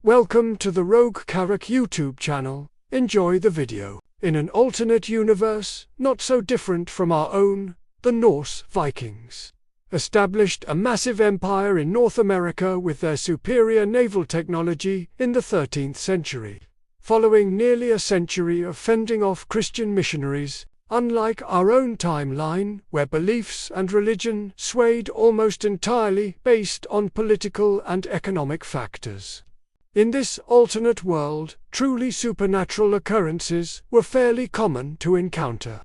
Welcome to the Rogue Carrack YouTube channel. Enjoy the video. In an alternate universe, not so different from our own, the Norse Vikings established a massive empire in North America with their superior naval technology in the 13th century. Following nearly a century of fending off Christian missionaries, unlike our own timeline, where beliefs and religion swayed almost entirely based on political and economic factors. In this alternate world, truly supernatural occurrences were fairly common to encounter.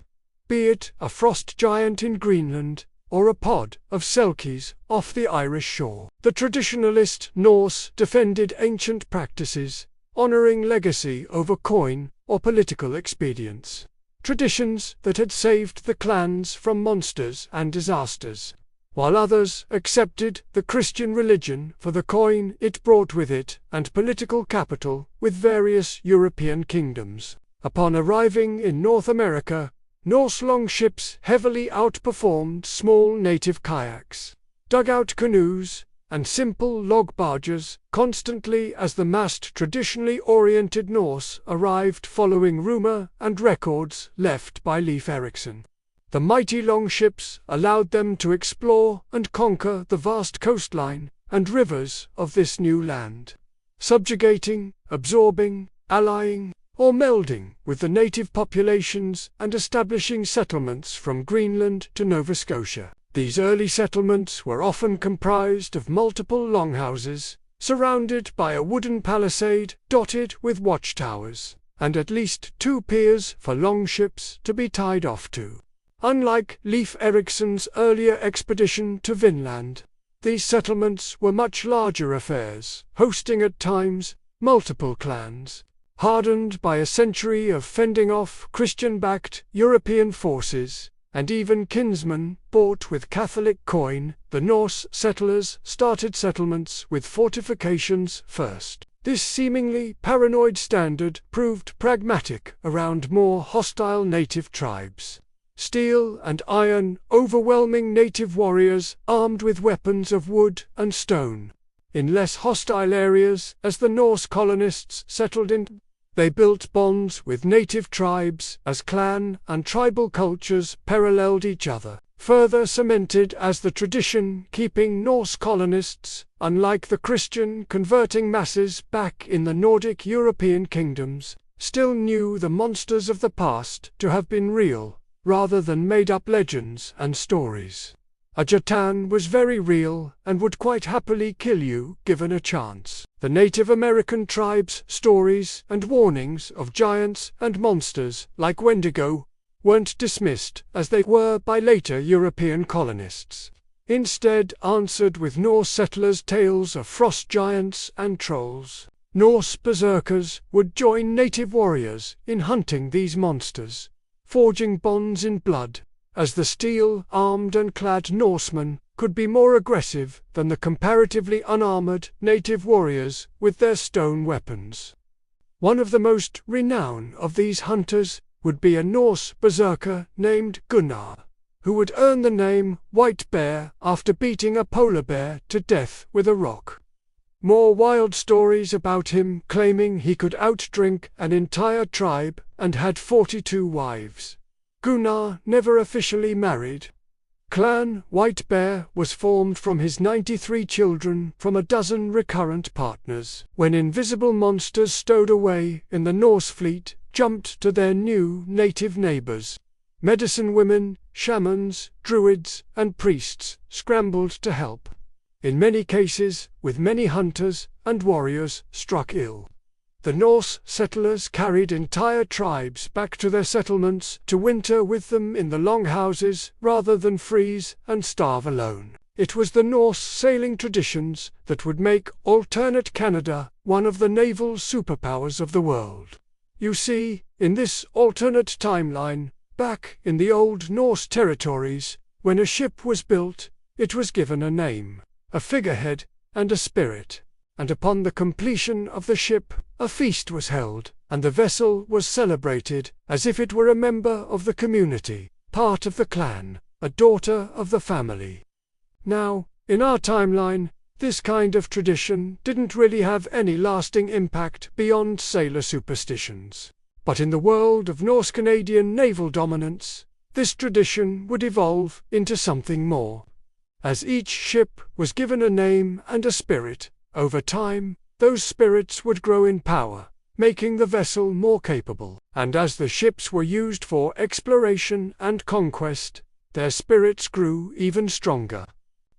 Be it a frost giant in Greenland, or a pod of selkies off the Irish shore. The traditionalist Norse defended ancient practices, honoring legacy over coin or political expedience. Traditions that had saved the clans from monsters and disasters, while others accepted the Christian religion for the coin it brought with it and political capital with various European kingdoms. Upon arriving in North America, Norse longships heavily outperformed small native kayaks, dugout canoes, and simple log barges, constantly as the massed traditionally oriented Norse arrived following rumor and records left by Leif Erikson. The mighty longships allowed them to explore and conquer the vast coastline and rivers of this new land, subjugating, absorbing, allying, or melding with the native populations and establishing settlements from Greenland to Nova Scotia. These early settlements were often comprised of multiple longhouses, surrounded by a wooden palisade dotted with watchtowers, and at least 2 piers for longships to be tied off to. Unlike Leif Erikson's earlier expedition to Vinland, these settlements were much larger affairs, hosting at times multiple clans. Hardened by a century of fending off Christian-backed European forces, and even kinsmen bought with Catholic coin, the Norse settlers started settlements with fortifications first. This seemingly paranoid standard proved pragmatic around more hostile native tribes. Steel and iron, overwhelming native warriors armed with weapons of wood and stone. In less hostile areas, as the Norse colonists settled in, they built bonds with native tribes as clan and tribal cultures paralleled each other, further cemented as the tradition-keeping Norse colonists, unlike the Christian converting masses back in the Nordic European kingdoms, still knew the monsters of the past to have been real, rather than made-up legends and stories. A Jatan was very real and would quite happily kill you given a chance. The Native American tribes' stories and warnings of giants and monsters like Wendigo weren't dismissed as they were by later European colonists. Instead answered with Norse settlers' tales of frost giants and trolls. Norse berserkers would join native warriors in hunting these monsters, forging bonds in blood, as the steel-armed and clad Norsemen could be more aggressive than the comparatively unarmored native warriors with their stone weapons. One of the most renowned of these hunters would be a Norse berserker named Gunnar, who would earn the name White Bear after beating a polar bear to death with a rock. More wild stories about him claiming he could outdrink an entire tribe and had 42 wives. Gunnar never officially married. Clan White Bear was formed from his 93 children from a dozen recurrent partners. When invisible monsters stowed away in the Norse fleet jumped to their new native neighbors, medicine women, shamans, druids, and priests scrambled to help. In many cases, with many hunters and warriors struck ill. The Norse settlers carried entire tribes back to their settlements to winter with them in the longhouses rather than freeze and starve alone. It was the Norse sailing traditions that would make alternate Canada one of the naval superpowers of the world. You see, in this alternate timeline, back in the old Norse territories, when a ship was built, it was given a name, a figurehead, and a spirit. And upon the completion of the ship, a feast was held, and the vessel was celebrated as if it were a member of the community, part of the clan, a daughter of the family. Now, in our timeline, This kind of tradition didn't really have any lasting impact beyond sailor superstitions. But in the world of Norse-Canadian naval dominance, this tradition would evolve into something more. As each ship was given a name and a spirit, over time, those spirits would grow in power, making the vessel more capable. And as the ships were used for exploration and conquest, their spirits grew even stronger.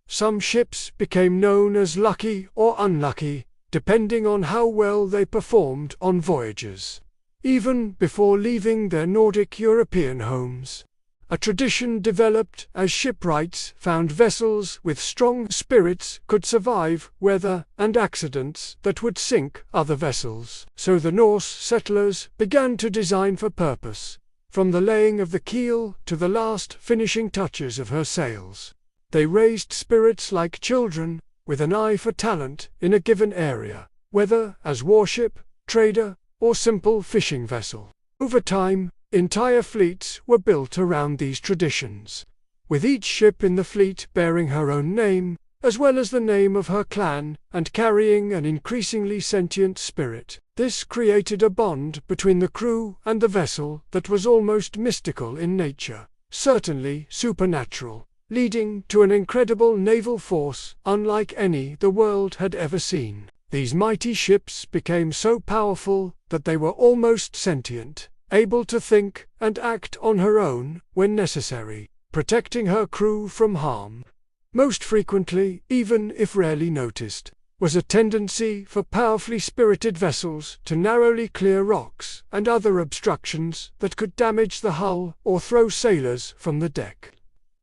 Some ships became known as lucky or unlucky, depending on how well they performed on voyages. Even before leaving their Nordic European homes, a tradition developed as shipwrights found vessels with strong spirits could survive weather and accidents that would sink other vessels. So the Norse settlers began to design for purpose, from the laying of the keel to the last finishing touches of her sails. They raised spirits like children, with an eye for talent in a given area, whether as warship, trader, or simple fishing vessel. Over time, entire fleets were built around these traditions, with each ship in the fleet bearing her own name, as well as the name of her clan, and carrying an increasingly sentient spirit. This created a bond between the crew and the vessel that was almost mystical in nature, certainly supernatural, leading to an incredible naval force unlike any the world had ever seen. These mighty ships became so powerful that they were almost sentient, able to think and act on her own when necessary, protecting her crew from harm. Most frequently, even if rarely noticed, was a tendency for powerfully spirited vessels to narrowly clear rocks and other obstructions that could damage the hull or throw sailors from the deck.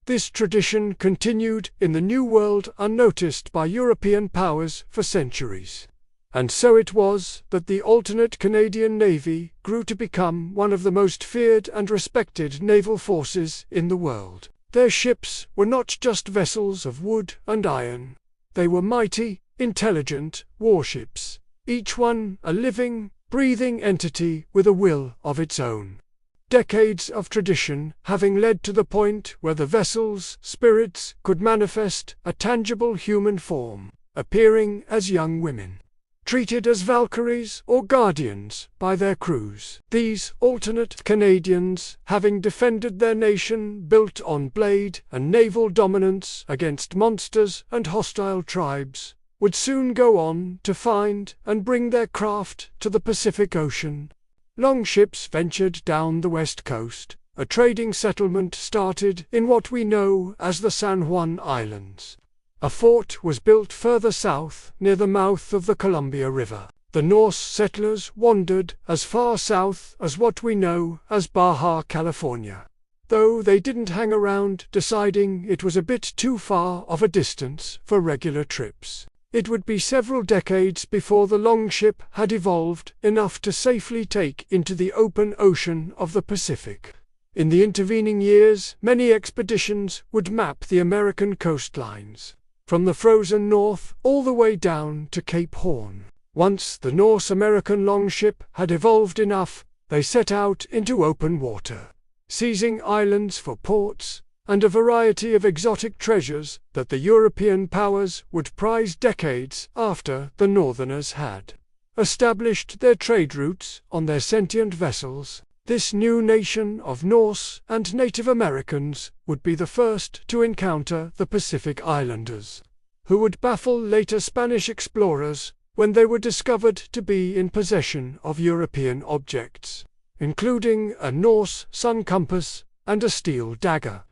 This tradition continued in the New World unnoticed by European powers for centuries. And so it was that the alternate Canadian Navy grew to become one of the most feared and respected naval forces in the world. Their ships were not just vessels of wood and iron. They were mighty, intelligent warships, each one a living, breathing entity with a will of its own. Decades of tradition having led to the point where the vessel's spirits could manifest a tangible human form, appearing as young women, treated as Valkyries or guardians by their crews. These alternate Canadians, having defended their nation built on blade and naval dominance against monsters and hostile tribes, would soon go on to find and bring their craft to the Pacific Ocean. Longships ventured down the west coast. A trading settlement started in what we know as the San Juan Islands. A fort was built further south near the mouth of the Columbia River. The Norse settlers wandered as far south as what we know as Baja California, though they didn't hang around deciding it was a bit too far of a distance for regular trips. It would be several decades before the longship had evolved enough to safely take into the open ocean of the Pacific. In the intervening years, many expeditions would map the American coastlines, from the frozen north all the way down to Cape Horn. Once the Norse-American longship had evolved enough, they set out into open water, seizing islands for ports, and a variety of exotic treasures that the European powers would prize decades after the Northerners had established their trade routes on their sentient vessels. This new nation of Norse and Native Americans would be the first to encounter the Pacific Islanders, who would baffle later Spanish explorers when they were discovered to be in possession of European objects, including a Norse sun compass and a steel dagger.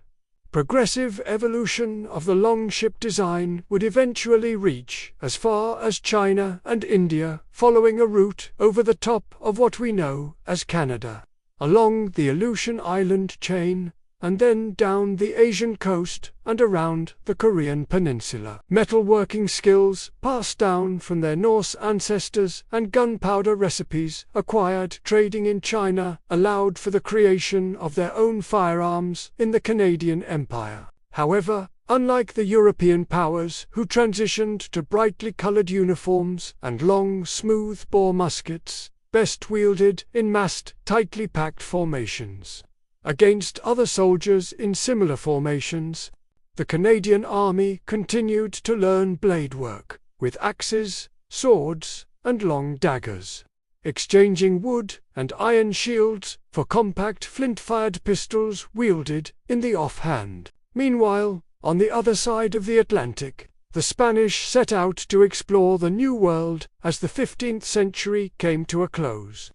Progressive evolution of the longship design would eventually reach as far as China and India, following a route over the top of what we know as Canada, along the Aleutian Island chain, and then down the Asian coast and around the Korean peninsula. Metalworking skills passed down from their Norse ancestors and gunpowder recipes acquired trading in China allowed for the creation of their own firearms in the Canadian Empire. However, unlike the European powers who transitioned to brightly colored uniforms and long, smooth-bore muskets, best wielded in massed, tightly packed formations, against other soldiers in similar formations, The Canadian Army continued to learn blade work, with axes, swords, and long daggers, exchanging wood and iron shields for compact flint-fired pistols wielded in the offhand. Meanwhile, on the other side of the Atlantic, the Spanish set out to explore the New World as the 15th century came to a close.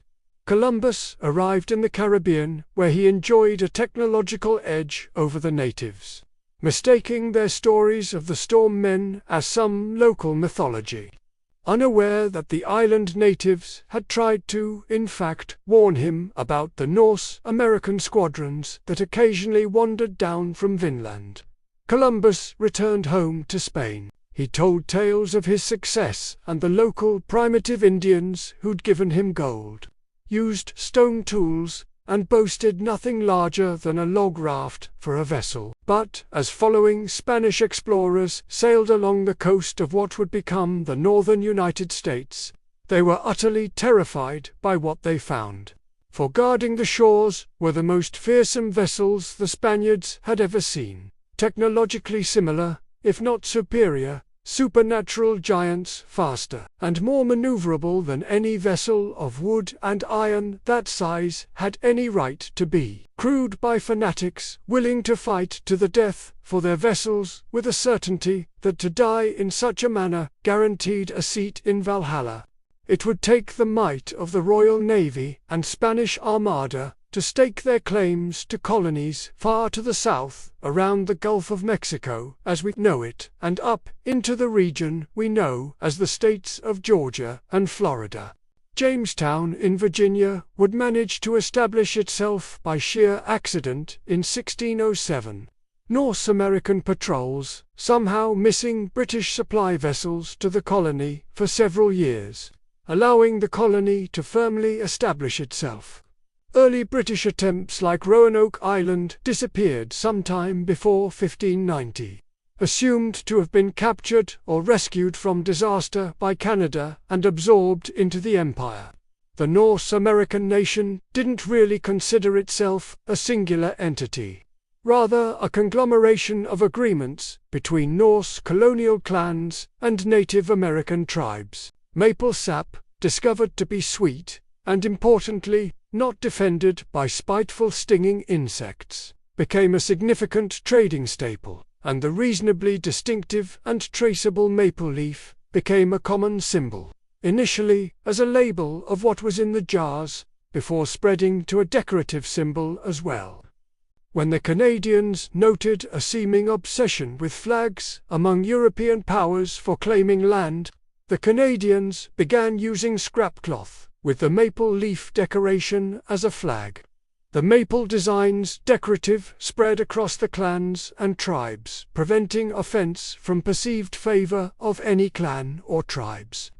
Columbus arrived in the Caribbean, where he enjoyed a technological edge over the natives, mistaking their stories of the storm men as some local mythology, unaware that the island natives had tried to, in fact, warn him about the Norse American squadrons that occasionally wandered down from Vinland. Columbus returned home to Spain. He told tales of his success and the local primitive Indians who'd given him gold, used stone tools, and boasted nothing larger than a log raft for a vessel. But, as following Spanish explorers sailed along the coast of what would become the northern United States, they were utterly terrified by what they found. For guarding the shores were the most fearsome vessels the Spaniards had ever seen. Technologically similar, if not superior, supernatural giants, faster and more maneuverable than any vessel of wood and iron that size had any right to be, crewed by fanatics willing to fight to the death for their vessels, with a certainty that to die in such a manner guaranteed a seat in Valhalla. It would take the might of the Royal Navy and Spanish Armada to stake their claims to colonies far to the south, around the Gulf of Mexico as we know it, and up into the region we know as the states of Georgia and Florida. Jamestown in Virginia would manage to establish itself by sheer accident in 1607. Norse American patrols somehow missing British supply vessels to the colony for several years, allowing the colony to firmly establish itself. Early British attempts like Roanoke Island disappeared sometime before 1590, assumed to have been captured or rescued from disaster by Canada and absorbed into the empire. The Norse American nation didn't really consider itself a singular entity, rather a conglomeration of agreements between Norse colonial clans and Native American tribes. Maple sap, discovered to be sweet, and importantly, not defended by spiteful stinging insects, became a significant trading staple, and the reasonably distinctive and traceable maple leaf became a common symbol, initially as a label of what was in the jars, before spreading to a decorative symbol as well. When the Canadians noted a seeming obsession with flags among European powers for claiming land, the Canadians began using scrap cloth with the maple leaf decoration as a flag. The maple designs, decorative, spread across the clans and tribes, preventing offense from perceived favor of any clan or tribes.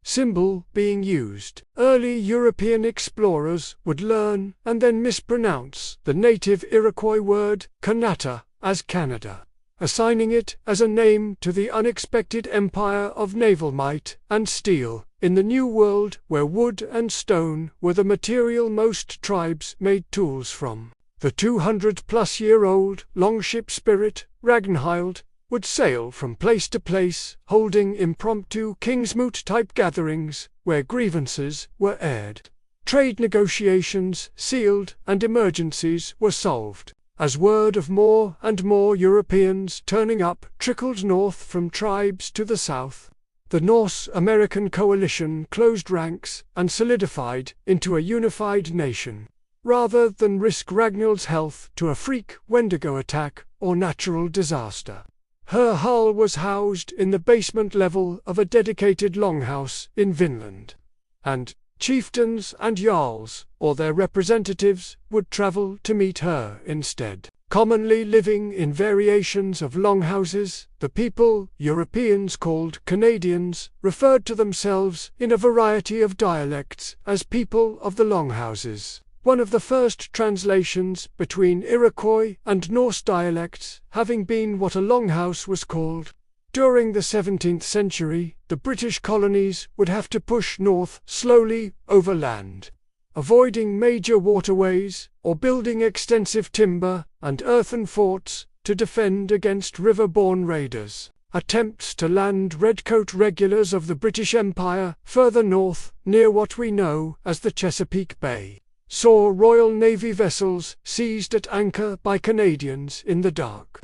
Symbol being used, early European explorers would learn and then mispronounce the native Iroquois word Kanata as Canada, assigning it as a name to the unexpected empire of naval might and steel in the New World, where wood and stone were the material most tribes made tools from. The 200-plus-year-old longship Spirit, Ragnhild, would sail from place to place, holding impromptu Kingsmoot-type gatherings where grievances were aired. Trade negotiations sealed and emergencies were solved, as word of more and more Europeans turning up trickled north from tribes to the south. The Norse-American coalition closed ranks and solidified into a unified nation, rather than risk Ragnhild's health to a freak Wendigo attack or natural disaster. Her hull was housed in the basement level of a dedicated longhouse in Vinland, and chieftains and jarls, or their representatives, would travel to meet her instead. Commonly living in variations of longhouses, the people Europeans called Canadians referred to themselves in a variety of dialects as people of the longhouses, one of the first translations between Iroquois and Norse dialects having been what a longhouse was called. During the 17th century, the British colonies would have to push north slowly overland, avoiding major waterways or building extensive timber and earthen forts to defend against river-borne raiders. Attempts to land redcoat regulars of the British Empire further north, near what we know as the Chesapeake Bay, saw Royal Navy vessels seized at anchor by Canadians in the dark.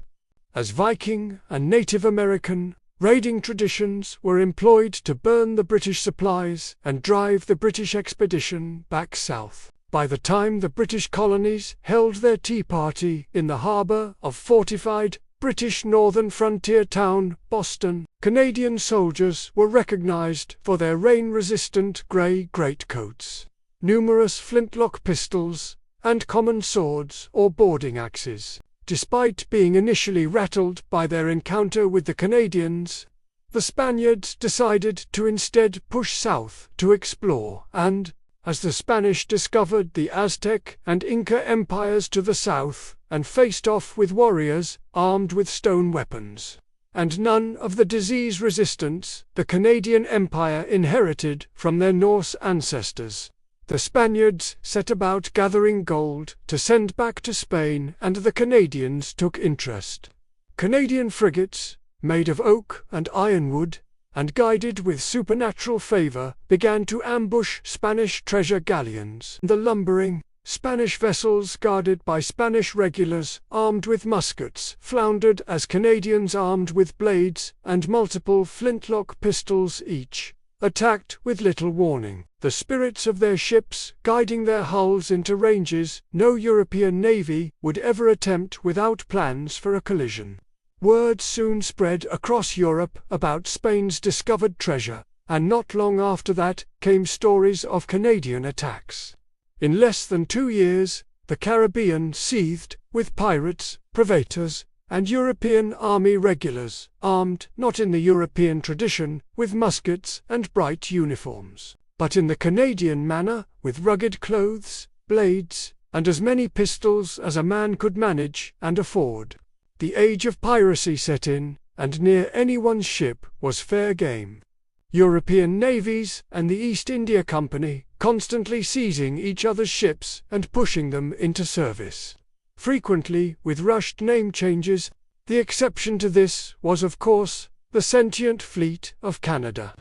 As Viking and Native American raiding traditions were employed to burn the British supplies and drive the British expedition back south. By the time the British colonies held their tea party in the harbour of fortified British northern frontier town, Boston, Canadian soldiers were recognized for their rain-resistant grey greatcoats, numerous flintlock pistols, and common swords or boarding axes. Despite being initially rattled by their encounter with the Canadians, the Spaniards decided to instead push south to explore, and, as the Spanish discovered the Aztec and Inca empires to the south and faced off with warriors armed with stone weapons, and none of the disease resistance the Canadian Empire inherited from their Norse ancestors, the Spaniards set about gathering gold to send back to Spain, and the Canadians took interest. Canadian frigates, made of oak and ironwood, and guided with supernatural favor, began to ambush Spanish treasure galleons. The lumbering Spanish vessels guarded by Spanish regulars armed with muskets floundered as Canadians armed with blades and multiple flintlock pistols each attacked with little warning, the spirits of their ships guiding their hulls into ranges no European navy would ever attempt without plans for a collision. Word soon spread across Europe about Spain's discovered treasure, and not long after that came stories of Canadian attacks. In less than 2 years, the Caribbean seethed with pirates, privators, and European army regulars, armed not in the European tradition, with muskets and bright uniforms, but in the Canadian manner, with rugged clothes, blades, and as many pistols as a man could manage and afford. The age of piracy set in, and near anyone's ship was fair game. European navies and the East India Company constantly seizing each other's ships and pushing them into service, frequently with rushed name changes. The exception to this was, of course, the sentient fleet of Canada.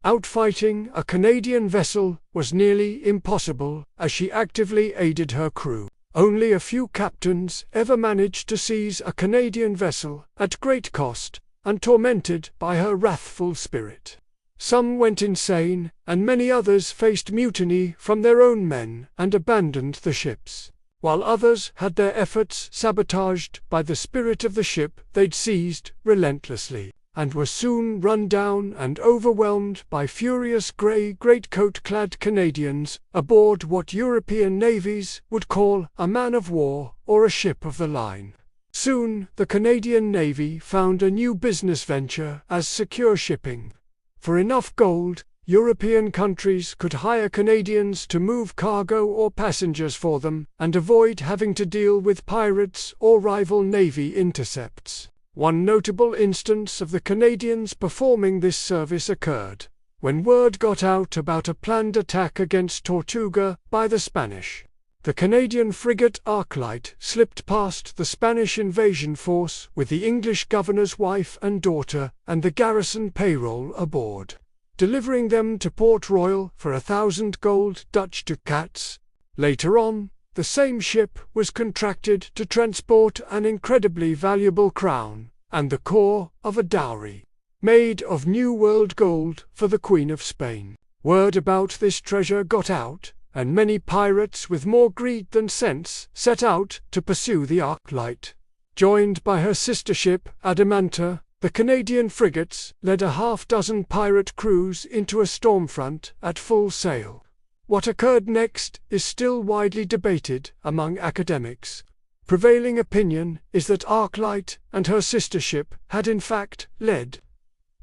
Outfighting a Canadian vessel was nearly impossible, as she actively aided her crew. Only a few captains ever managed to seize a Canadian vessel at great cost, and tormented by her wrathful spirit. Some went insane, and many others faced mutiny from their own men and abandoned the ships, while others had their efforts sabotaged by the spirit of the ship they'd seized relentlessly, and were soon run down and overwhelmed by furious grey greatcoat-clad Canadians aboard what European navies would call a man of war or a ship of the line. Soon the Canadian Navy found a new business venture as secure shipping. For enough gold, European countries could hire Canadians to move cargo or passengers for them, and avoid having to deal with pirates or rival navy intercepts. One notable instance of the Canadians performing this service occurred when word got out about a planned attack against Tortuga by the Spanish. The Canadian frigate Arclight slipped past the Spanish invasion force with the English governor's wife and daughter and the garrison payroll aboard, delivering them to Port Royal for 1,000 gold Dutch ducats. Later on, the same ship was contracted to transport an incredibly valuable crown and the core of a dowry, made of New World gold for the Queen of Spain. Word about this treasure got out, and many pirates with more greed than sense set out to pursue the Arclight. Joined by her sister ship Adamanta, the Canadian frigates led a half-dozen pirate crews into a storm front at full sail. What occurred next is still widely debated among academics. Prevailing opinion is that Arclight and her sister ship had in fact led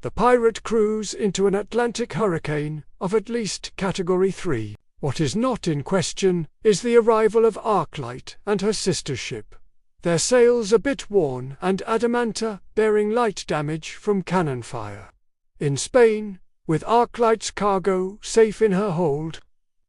the pirate crews into an Atlantic hurricane of at least Category 3. What is not in question is the arrival of Arclight and her sister ship, their sails a bit worn and Adamanta bearing light damage from cannon fire. In Spain, with Arclight's cargo safe in her hold,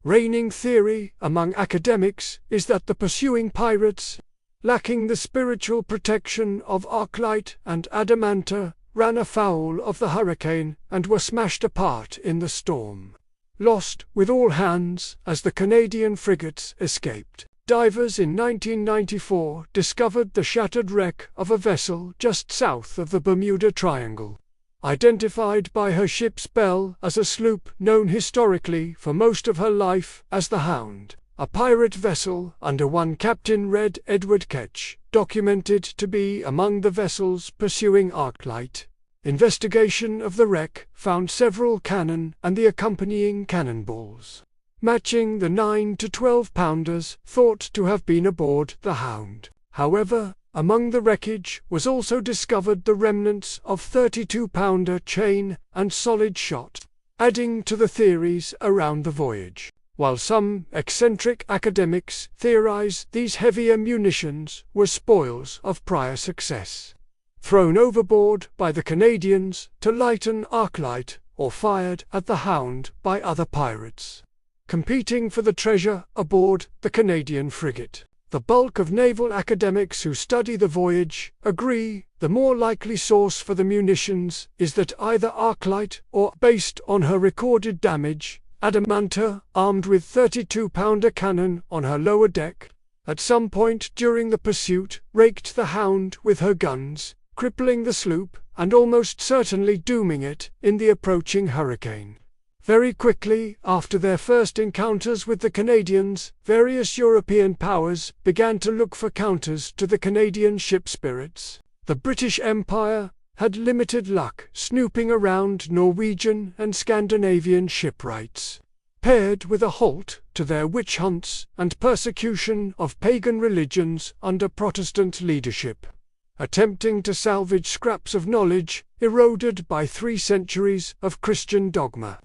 reigning theory among academics is that the pursuing pirates lacking the spiritual protection of Arclight and Adamanta, ran afoul of the hurricane and were smashed apart in the storm. Lost with all hands as the Canadian frigates escaped. Divers in 1994 discovered the shattered wreck of a vessel just south of the Bermuda Triangle. Identified by her ship's bell as a sloop known historically for most of her life as the Hound, a pirate vessel under one Captain Red Edward Ketch, documented to be among the vessels pursuing Arclight. Investigation of the wreck found several cannon and the accompanying cannonballs, matching the 9 to 12-pounders thought to have been aboard the Hound. However, among the wreckage was also discovered the remnants of 32-pounder chain and solid shot, adding to the theories around the voyage. While some eccentric academics theorize these heavier munitions were spoils of prior success, thrown overboard by the Canadians to lighten Arclight or fired at the Hound by other pirates competing for the treasure aboard the Canadian frigate. The bulk of naval academics who study the voyage agree the more likely source for the munitions is that either Arclight or, based on her recorded damage, Adamanta, armed with 32-pounder cannon on her lower deck, at some point during the pursuit raked the Hound with her guns, crippling the sloop and almost certainly dooming it in the approaching hurricane. Very quickly after their first encounters with the Canadians, various European powers began to look for counters to the Canadian ship spirits. The British Empire had limited luck snooping around Norwegian and Scandinavian shipwrights, paired with a halt to their witch hunts and persecution of pagan religions under Protestant leadership, attempting to salvage scraps of knowledge eroded by 3 centuries of Christian dogma.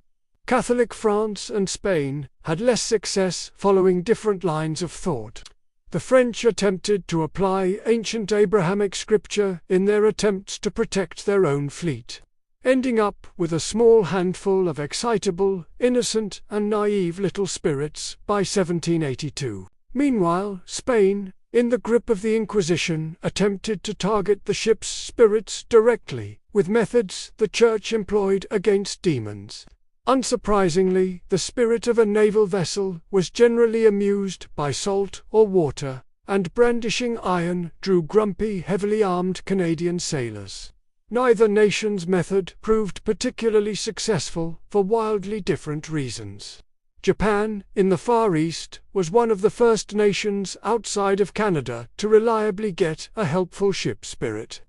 Catholic France and Spain had less success following different lines of thought. The French attempted to apply ancient Abrahamic scripture in their attempts to protect their own fleet, ending up with a small handful of excitable, innocent and naive little spirits by 1782. Meanwhile, Spain, in the grip of the Inquisition, attempted to target the ship's spirits directly, with methods the Church employed against demons. Unsurprisingly, the spirit of a naval vessel was generally amused by salt or water, and brandishing iron drew grumpy, heavily armed Canadian sailors. Neither nation's method proved particularly successful for wildly different reasons. Japan, in the Far East, was one of the first nations outside of Canada to reliably get a helpful ship spirit.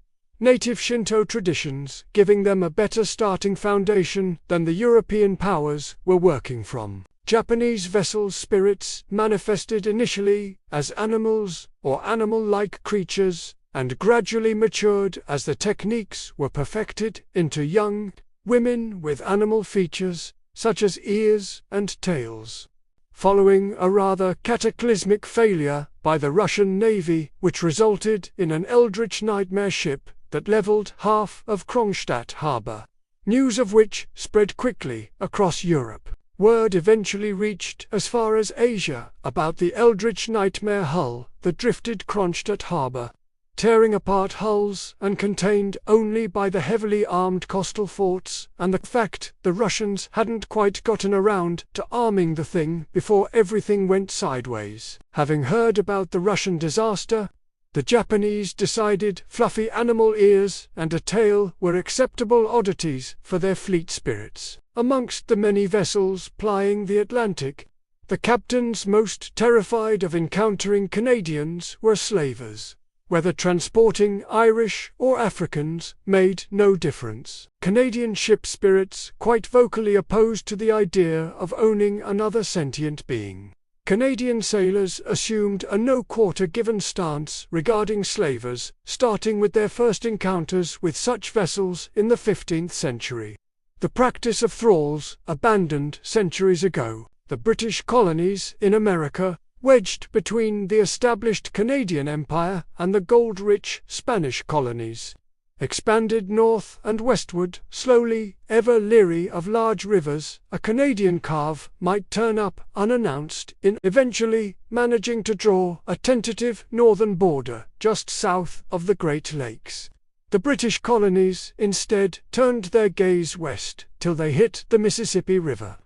Native Shinto traditions giving them a better starting foundation than the European powers were working from. Japanese vessel spirits manifested initially as animals or animal-like creatures, and gradually matured as the techniques were perfected into young women with animal features, such as ears and tails. Following a rather cataclysmic failure by the Russian Navy, which resulted in an eldritch nightmare ship that leveled half of Kronstadt harbor, news of which spread quickly across Europe. Word eventually reached as far as Asia about the eldritch nightmare hull that drifted Kronstadt harbor, tearing apart hulls and contained only by the heavily armed coastal forts, and the fact the Russians hadn't quite gotten around to arming the thing before everything went sideways. Having heard about the Russian disaster, the Japanese decided fluffy animal ears and a tail were acceptable oddities for their fleet spirits. Amongst the many vessels plying the Atlantic, the captains most terrified of encountering Canadians were slavers. Whether transporting Irish or Africans made no difference. Canadian ship spirits quite vocally opposed to the idea of owning another sentient being. Canadian sailors assumed a no-quarter-given stance regarding slavers, starting with their first encounters with such vessels in the 15th century. The practice of thralls, abandoned centuries ago, the British colonies in America, wedged between the established Canadian Empire and the gold-rich Spanish colonies, expanded north and westward, slowly, ever leery of large rivers. A Canadian calf might turn up unannounced eventually managing to draw a tentative northern border just south of the Great Lakes. The British colonies, instead, turned their gaze west till they hit the Mississippi River.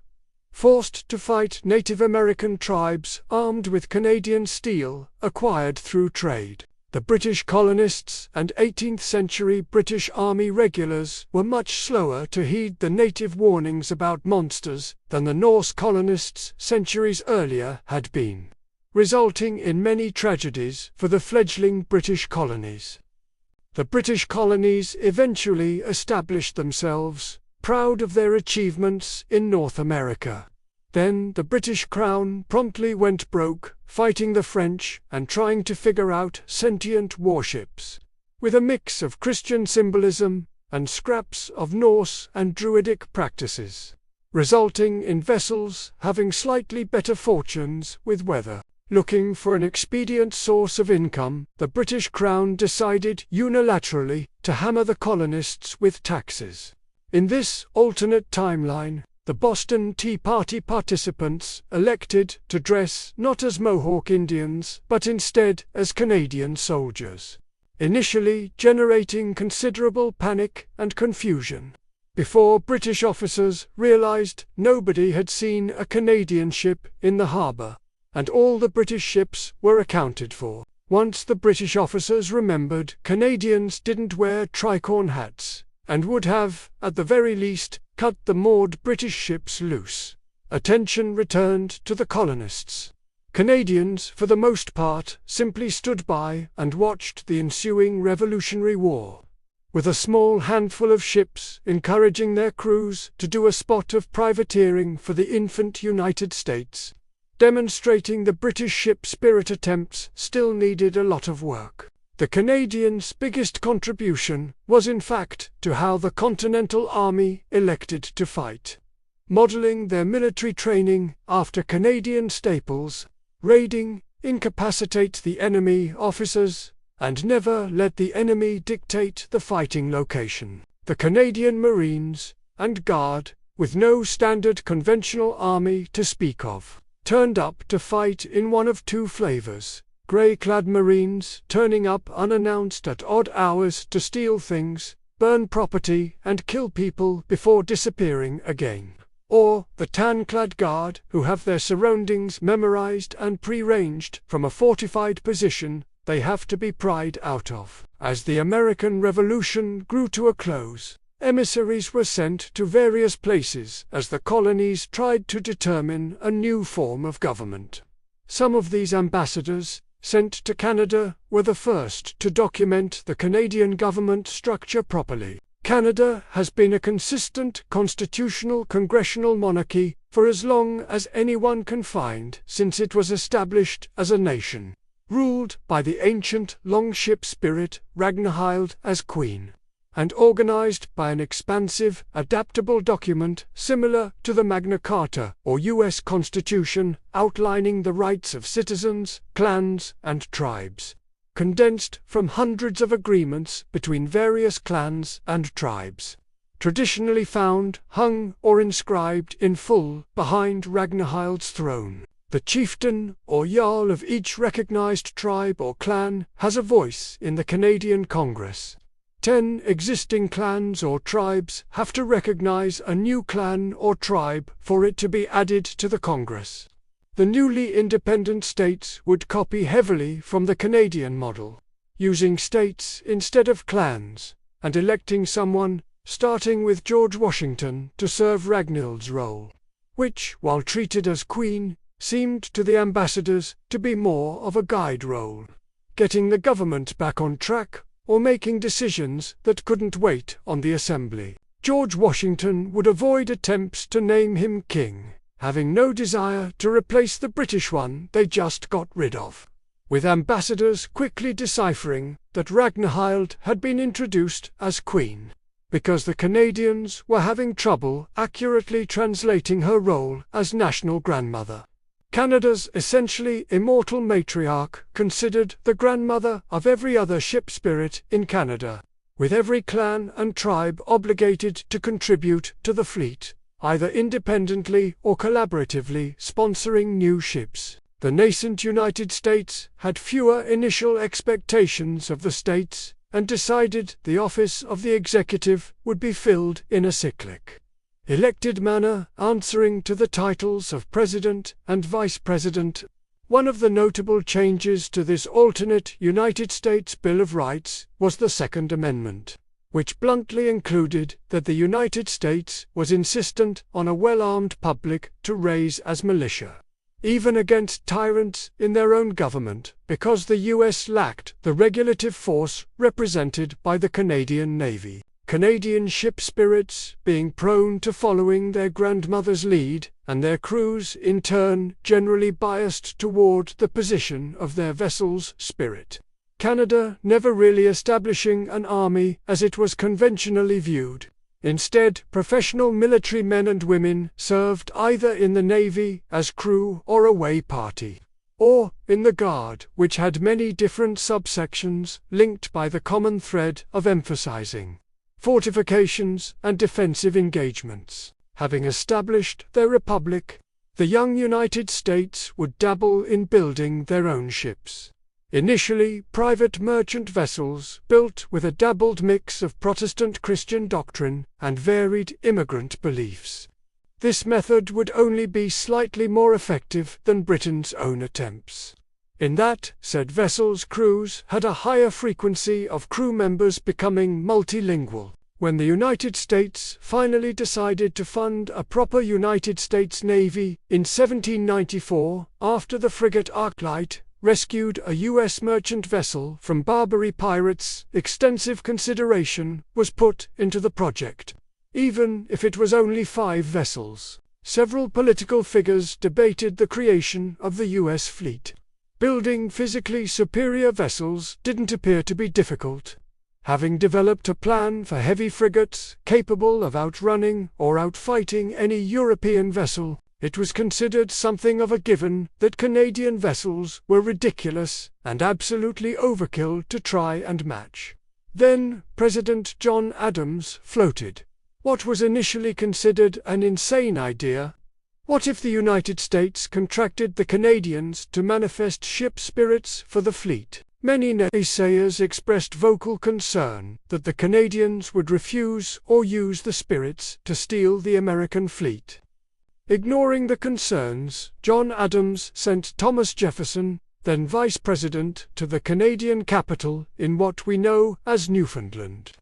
Forced to fight Native American tribes armed with Canadian steel acquired through trade, the British colonists and 18th-century British Army regulars were much slower to heed the native warnings about monsters than the Norse colonists centuries earlier had been, resulting in many tragedies for the fledgling British colonies. The British colonies eventually established themselves, proud of their achievements in North America. Then the British Crown promptly went broke, fighting the French and trying to figure out sentient warships, with a mix of Christian symbolism and scraps of Norse and Druidic practices, resulting in vessels having slightly better fortunes with weather. Looking for an expedient source of income, the British Crown decided unilaterally to hammer the colonists with taxes. In this alternate timeline, the Boston Tea Party participants elected to dress not as Mohawk Indians but instead as Canadian soldiers, initially generating considerable panic and confusion. Before British officers realized nobody had seen a Canadian ship in the harbor, and all the British ships were accounted for. Once the British officers remembered Canadians didn't wear tricorn hats, and would have, at the very least, cut the moored British ships loose, attention returned to the colonists. Canadians, for the most part, simply stood by and watched the ensuing Revolutionary War, with a small handful of ships encouraging their crews to do a spot of privateering for the infant United States, demonstrating the British ship spirit. Attempts still needed a lot of work. The Canadians' biggest contribution was in fact to how the Continental Army elected to fight, modeling their military training after Canadian staples: raiding, incapacitate the enemy officers, and never let the enemy dictate the fighting location. The Canadian Marines and Guard, with no standard conventional army to speak of, turned up to fight in one of two flavors: grey-clad Marines turning up unannounced at odd hours to steal things, burn property, and kill people before disappearing again, or the tan-clad Guard who have their surroundings memorized and pre-ranged from a fortified position they have to be pried out of. As the American Revolution grew to a close, emissaries were sent to various places as the colonies tried to determine a new form of government. Some of these ambassadors, sent to Canada, were the first to document the Canadian government structure properly. Canada has been a consistent constitutional congressional monarchy for as long as anyone can find since it was established as a nation, ruled by the ancient longship spirit Ragnhild as queen, and organized by an expansive, adaptable document similar to the Magna Carta or U.S. Constitution outlining the rights of citizens, clans, and tribes, condensed from hundreds of agreements between various clans and tribes, traditionally found hung or inscribed in full behind Ragnhild's throne. The chieftain or jarl of each recognized tribe or clan has a voice in the Canadian Congress. 10 existing clans or tribes have to recognize a new clan or tribe for it to be added to the Congress. The newly independent states would copy heavily from the Canadian model, using states instead of clans, and electing someone, starting with George Washington, to serve Ragnhild's role, which, while treated as queen, seemed to the ambassadors to be more of a guide role, getting the government back on track or making decisions that couldn't wait on the assembly. George Washington would avoid attempts to name him king, having no desire to replace the British one they just got rid of, with ambassadors quickly deciphering that Ragnhild had been introduced as queen, because the Canadians were having trouble accurately translating her role as national grandmother. Canada's essentially immortal matriarch, considered the grandmother of every other ship spirit in Canada, with every clan and tribe obligated to contribute to the fleet, either independently or collaboratively sponsoring new ships. The nascent United States had fewer initial expectations of the states, and decided the office of the executive would be filled in a cyclic, elected manner, answering to the titles of President and Vice President. One of the notable changes to this alternate United States Bill of Rights was the Second Amendment, which bluntly included that the United States was insistent on a well-armed public to raise as militia, even against tyrants in their own government, because the U.S. lacked the regulative force represented by the Canadian Navy. Canadian ship spirits being prone to following their grandmother's lead, and their crews in turn generally biased toward the position of their vessel's spirit. Canada never really establishing an army as it was conventionally viewed. Instead, professional military men and women served either in the Navy as crew or away party, or in the Guard, which had many different subsections linked by the common thread of emphasizing fortifications and defensive engagements. Having established their republic, the young United States would dabble in building their own ships. Initially, private merchant vessels built with a dabbled mix of Protestant Christian doctrine and varied immigrant beliefs. This method would only be slightly more effective than Britain's own attempts, in that said vessels' crews had a higher frequency of crew members becoming multilingual. When the United States finally decided to fund a proper United States Navy in 1794, after the frigate Arclight rescued a U.S. merchant vessel from Barbary pirates, extensive consideration was put into the project. Even if it was only 5 vessels, several political figures debated the creation of the U.S. fleet. Building physically superior vessels didn't appear to be difficult. Having developed a plan for heavy frigates capable of outrunning or outfighting any European vessel, it was considered something of a given that Canadian vessels were ridiculous and absolutely overkill to try and match. Then President John Adams floated what was initially considered an insane idea. What if the United States contracted the Canadians to manifest ship spirits for the fleet? Many naysayers expressed vocal concern that the Canadians would refuse or use the spirits to steal the American fleet. Ignoring the concerns, John Adams sent Thomas Jefferson, then Vice President, to the Canadian capital in what we know as Newfoundland.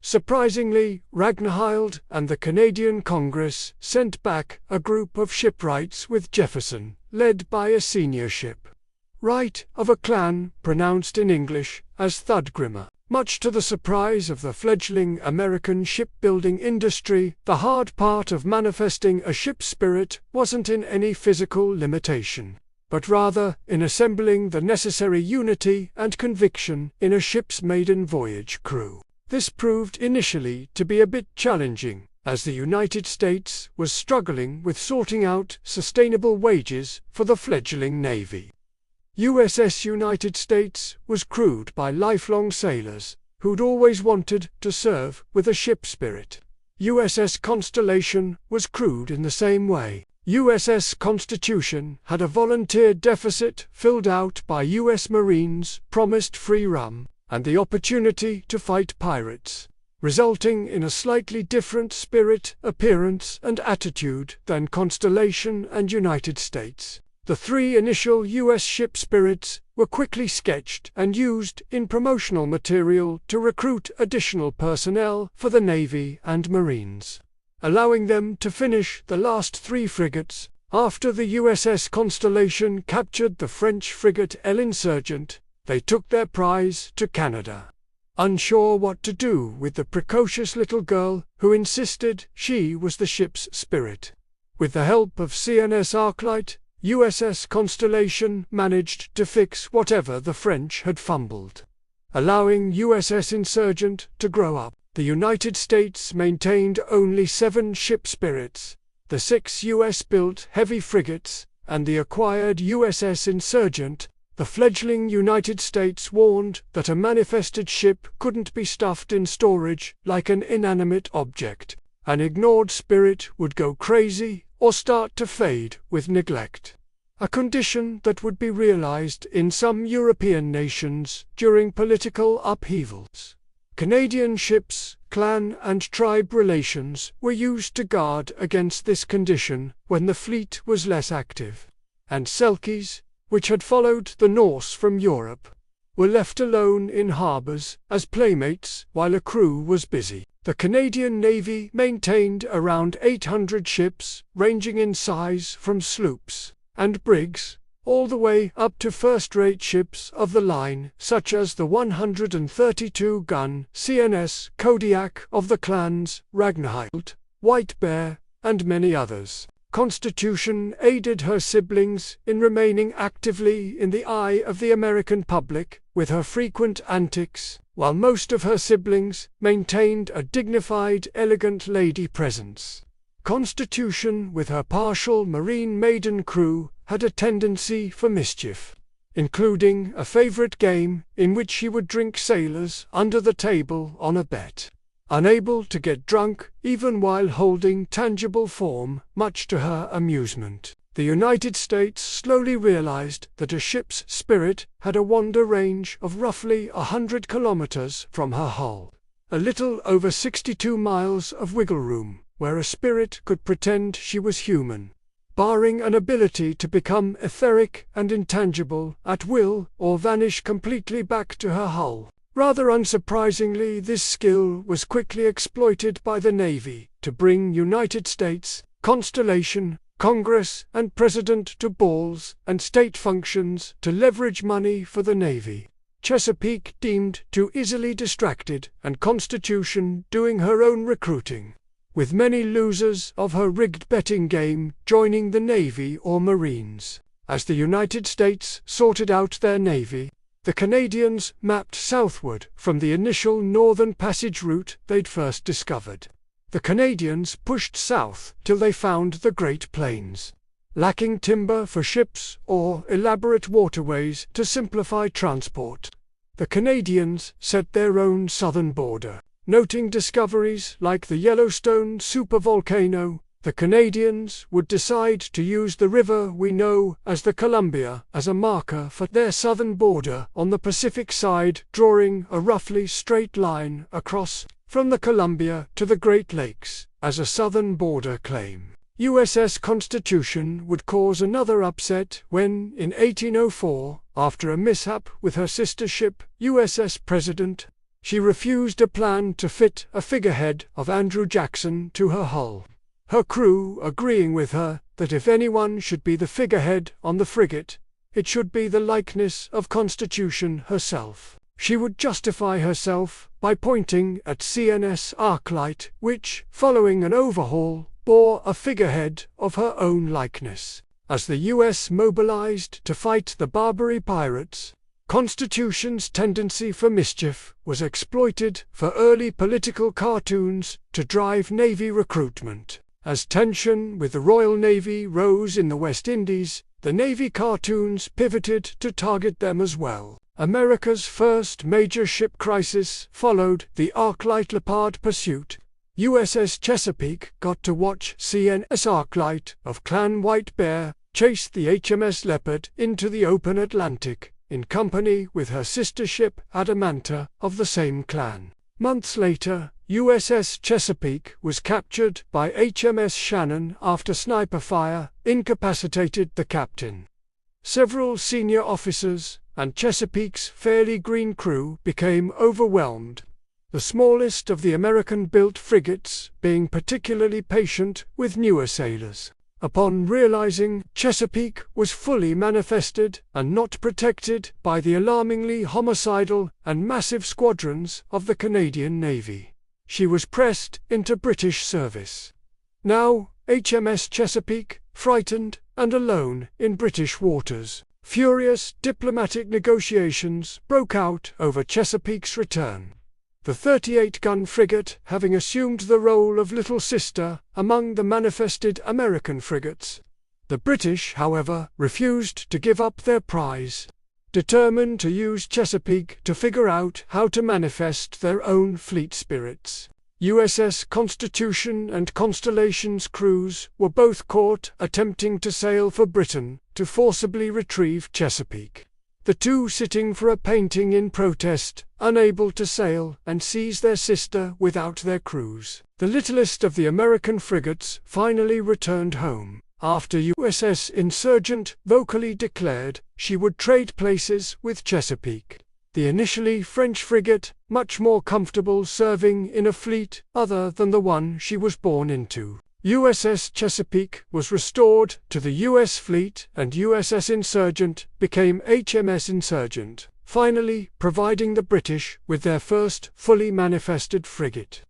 Surprisingly, Ragnhild and the Canadian Congress sent back a group of shipwrights with Jefferson, led by a senior shipwright of a clan pronounced in English as Thudgrimmer. Much to the surprise of the fledgling American shipbuilding industry, the hard part of manifesting a ship spirit wasn't in any physical limitation, but rather in assembling the necessary unity and conviction in a ship's maiden voyage crew. This proved initially to be a bit challenging, as the United States was struggling with sorting out sustainable wages for the fledgling Navy. USS United States was crewed by lifelong sailors who'd always wanted to serve with a ship spirit. USS Constellation was crewed in the same way. USS Constitution had a volunteer deficit filled out by U.S. Marines promised free rum and the opportunity to fight pirates, resulting in a slightly different spirit, appearance, and attitude than Constellation and United States. The 3 initial U.S. ship spirits were quickly sketched and used in promotional material to recruit additional personnel for the Navy and Marines, allowing them to finish the last 3 frigates. After the USS Constellation captured the French frigate L'Insurgent, they took their prize to Canada, unsure what to do with the precocious little girl who insisted she was the ship's spirit. With the help of CNS Arclight, USS Constellation managed to fix whatever the French had fumbled, allowing USS Insurgent to grow up. The United States maintained only 7 ship spirits, the 6 US-built heavy frigates, and the acquired USS Insurgent, The fledgling United States warned that a manifested ship couldn't be stuffed in storage like an inanimate object. An ignored spirit would go crazy or start to fade with neglect. A condition that would be realized in some European nations during political upheavals. Canadian ships, clan and tribe relations were used to guard against this condition when the fleet was less active. And Selkies, which had followed the Norse from Europe, were left alone in harbours as playmates while a crew was busy. The Canadian Navy maintained around 800 ships, ranging in size from sloops and brigs, all the way up to first-rate ships of the line, such as the 132-gun CNS Kodiak of the clans Ragnhild, White Bear, and many others. Constitution aided her siblings in remaining actively in the eye of the American public with her frequent antics, while most of her siblings maintained a dignified, elegant lady presence. Constitution, with her partial marine maiden crew, had a tendency for mischief, including a favorite game in which she would drink sailors under the table on a bet. Unable to get drunk even while holding tangible form, much to her amusement, the United States slowly realized that a ship's spirit had a wander range of roughly 100 kilometers from her hull. A little over 62 miles of wiggle room, where a spirit could pretend she was human, barring an ability to become etheric and intangible at will or vanish completely back to her hull. Rather unsurprisingly, this skill was quickly exploited by the Navy to bring United States, Constellation, Congress, and President to balls and state functions to leverage money for the Navy. Chesapeake deemed too easily distracted, and Constitution doing her own recruiting, with many losers of her rigged betting game joining the Navy or Marines. As the United States sorted out their Navy, the Canadians mapped southward from the initial northern passage route they'd first discovered. The Canadians pushed south till they found the Great Plains, lacking timber for ships or elaborate waterways to simplify transport. The Canadians set their own southern border, noting discoveries like the Yellowstone supervolcano. The Canadians would decide to use the river we know as the Columbia as a marker for their southern border on the Pacific side, drawing a roughly straight line across from the Columbia to the Great Lakes as a southern border claim. USS Constitution would cause another upset when, in 1804, after a mishap with her sister ship, USS President, she refused a plan to fit a figurehead of Andrew Jackson to her hull. Her crew agreeing with her that if anyone should be the figurehead on the frigate, it should be the likeness of Constitution herself. She would justify herself by pointing at CNS Arclight, which, following an overhaul, bore a figurehead of her own likeness. As the U.S. mobilized to fight the Barbary pirates, Constitution's tendency for mischief was exploited for early political cartoons to drive Navy recruitment. As tension with the Royal Navy rose in the West Indies, the Navy cartoons pivoted to target them as well. America's first major ship crisis followed the Arclight Leopard pursuit. USS Chesapeake got to watch CNS Arclight of Clan White Bear chase the HMS Leopard into the open Atlantic, in company with her sister ship Adamanta of the same clan. Months later, USS Chesapeake was captured by HMS Shannon after sniper fire incapacitated the captain. Several senior officers and Chesapeake's fairly green crew became overwhelmed, the smallest of the American-built frigates being particularly patient with newer sailors. Upon realizing Chesapeake was fully manifested and not protected by the alarmingly homicidal and massive squadrons of the Canadian Navy, she was pressed into British service. Now, HMS Chesapeake, frightened and alone in British waters, furious diplomatic negotiations broke out over Chesapeake's return. The 38-gun frigate having assumed the role of little sister among the manifested American frigates. The British, however, refused to give up their prize. determined to use Chesapeake to figure out how to manifest their own fleet spirits. USS Constitution and Constellation's crews were both caught attempting to sail for Britain to forcibly retrieve Chesapeake. The two sitting for a painting in protest, unable to sail and seize their sister without their crews. The littlest of the American frigates finally returned home, after USS Insurgent vocally declared she would trade places with Chesapeake. The initially French frigate, much more comfortable serving in a fleet other than the one she was born into. USS Chesapeake was restored to the U.S. fleet and USS Insurgent became HMS Insurgent, finally providing the British with their first fully manifested frigate.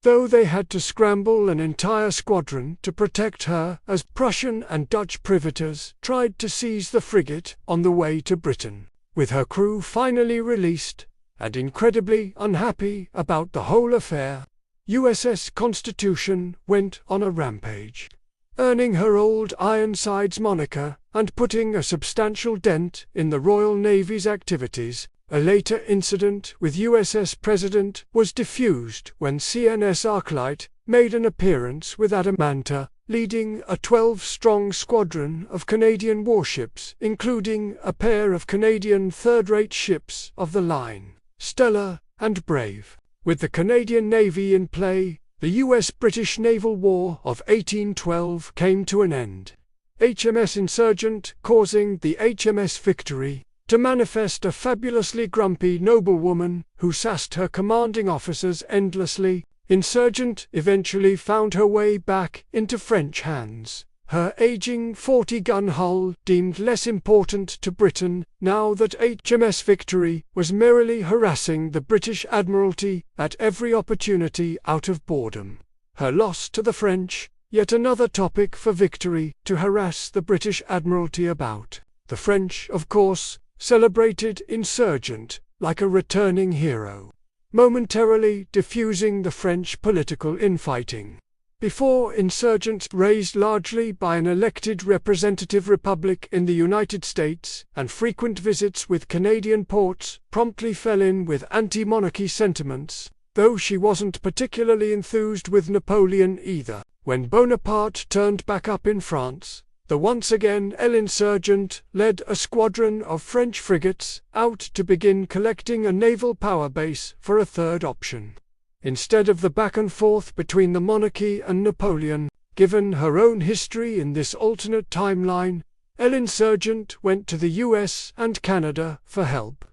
Though they had to scramble an entire squadron to protect her as Prussian and Dutch privateers tried to seize the frigate on the way to Britain. With her crew finally released, and incredibly unhappy about the whole affair, USS Constitution went on a rampage, earning her old Ironsides moniker and putting a substantial dent in the Royal Navy's activities. A later incident with USS President was diffused when CNS Arclight made an appearance with Adamanta, leading a 12-strong squadron of Canadian warships, including a pair of Canadian third-rate ships of the line, Stella and Brave. With the Canadian Navy in play, the US-British naval war of 1812 came to an end. HMS Insurgent causing the HMS Victory to manifest a fabulously grumpy noblewoman who sassed her commanding officers endlessly. Insurgent eventually found her way back into French hands, her aging 40-gun hull deemed less important to Britain now that HMS Victory was merrily harassing the British Admiralty at every opportunity out of boredom. Her loss to the French, yet another topic for Victory to harass the British Admiralty about. The French, of course, celebrated Insurgent like a returning hero, momentarily diffusing the French political infighting. Before Insurgent, raised largely by an elected representative republic in the United States, and frequent visits with Canadian ports, promptly fell in with anti-monarchy sentiments, though she wasn't particularly enthused with Napoleon either. When Bonaparte turned back up in France, the once again L'Insurgent led a squadron of French frigates out to begin collecting a naval power base for a third option. Instead of the back and forth between the monarchy and Napoleon, given her own history in this alternate timeline, L'Insurgent went to the US and Canada for help,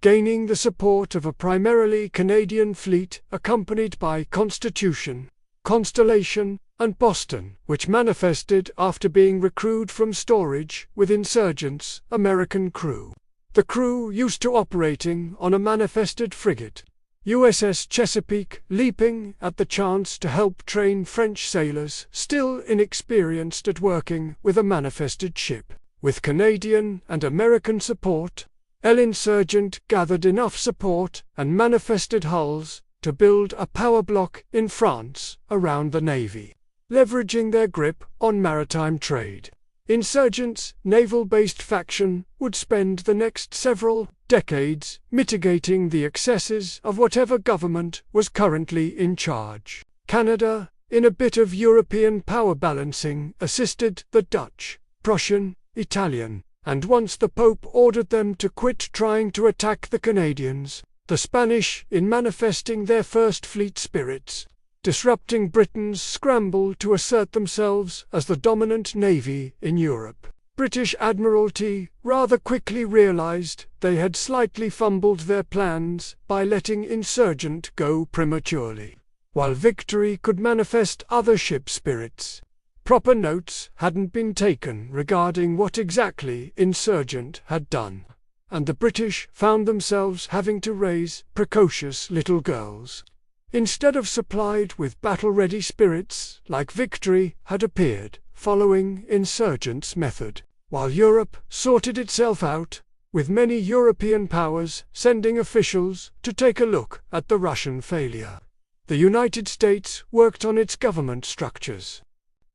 gaining the support of a primarily Canadian fleet accompanied by Constitution, Constellation, and Boston, which manifested after being recruited from storage with Insurgent's American crew. The crew used to operating on a manifested frigate, USS Chesapeake, leaping at the chance to help train French sailors still inexperienced at working with a manifested ship. With Canadian and American support, L'Insurgent gathered enough support and manifested hulls to build a power block in France around the Navy, leveraging their grip on maritime trade. Insurgents' naval-based faction would spend the next several decades mitigating the excesses of whatever government was currently in charge. Canada, in a bit of European power balancing, assisted the Dutch, Prussian, Italian, and once the Pope ordered them to quit trying to attack the Canadians, the Spanish in manifesting their first fleet spirits, disrupting Britain's scramble to assert themselves as the dominant navy in Europe. British Admiralty rather quickly realized they had slightly fumbled their plans by letting Insurgent go prematurely. While Victory could manifest other ship spirits, proper notes hadn't been taken regarding what exactly Insurgent had done, and the British found themselves having to raise precocious little girls, instead of supplied with battle-ready spirits like Victory had appeared following Insurgent's method. While Europe sorted itself out, with many European powers sending officials to take a look at the Russian failure, the United States worked on its government structures,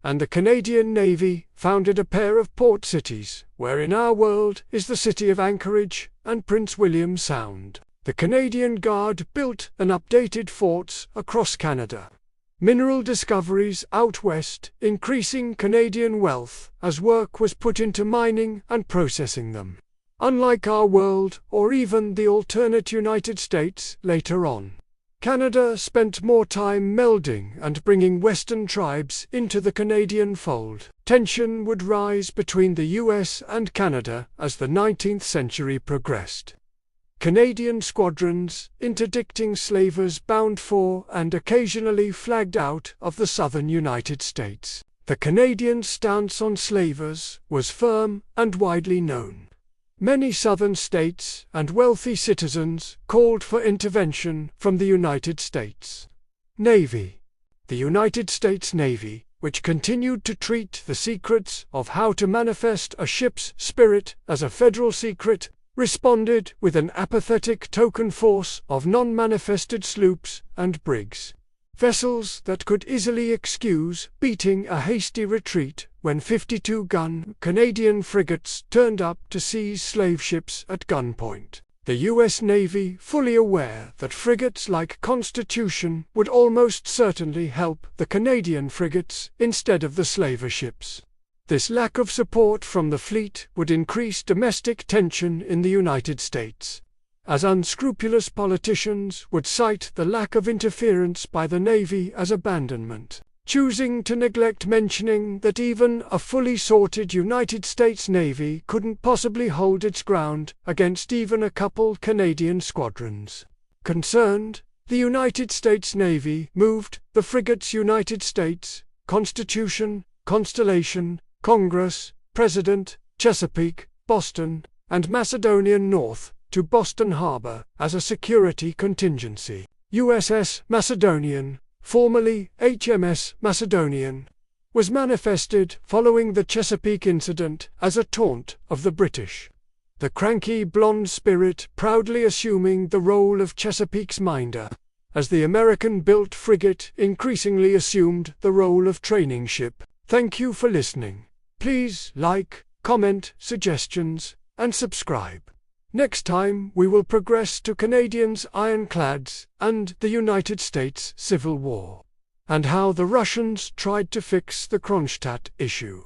and the Canadian Navy founded a pair of port cities, where in our world is the city of Anchorage and Prince William Sound. The Canadian Guard built and updated forts across Canada. Mineral discoveries out west, increasing Canadian wealth as work was put into mining and processing them. Unlike our world, or even the alternate United States later on, Canada spent more time melding and bringing Western tribes into the Canadian fold. Tension would rise between the US and Canada as the 19th century progressed. Canadian squadrons, interdicting slavers bound for and occasionally flagged out of the southern United States. The Canadian stance on slavers was firm and widely known. Many southern states and wealthy citizens called for intervention from the United States. Navy. The United States Navy, which continued to treat the secrets of how to manifest a ship's spirit as a federal secret, responded with an apathetic token force of non-manifested sloops and brigs. Vessels that could easily excuse beating a hasty retreat when 52-gun Canadian frigates turned up to seize slave ships at gunpoint. The U.S. Navy, fully aware that frigates like Constitution would almost certainly help the Canadian frigates instead of the slaver ships. This lack of support from the fleet would increase domestic tension in the United States, as unscrupulous politicians would cite the lack of interference by the Navy as abandonment, choosing to neglect mentioning that even a fully sorted United States Navy couldn't possibly hold its ground against even a couple Canadian squadrons. Concerned, the United States Navy moved the frigates United States, Constitution, Constellation, Congress, President, Chesapeake, Boston, and Macedonian north to Boston Harbor as a security contingency. USS Macedonian, formerly HMS Macedonian, was manifested following the Chesapeake incident as a taunt of the British. The cranky blonde spirit proudly assuming the role of Chesapeake's minder, as the American-built frigate increasingly assumed the role of training ship. Thank you for listening. Please like, comment, suggestions, and subscribe. Next time we will progress to Canadians' ironclads and the United States Civil War, and how the Russians tried to fix the Kronstadt issue.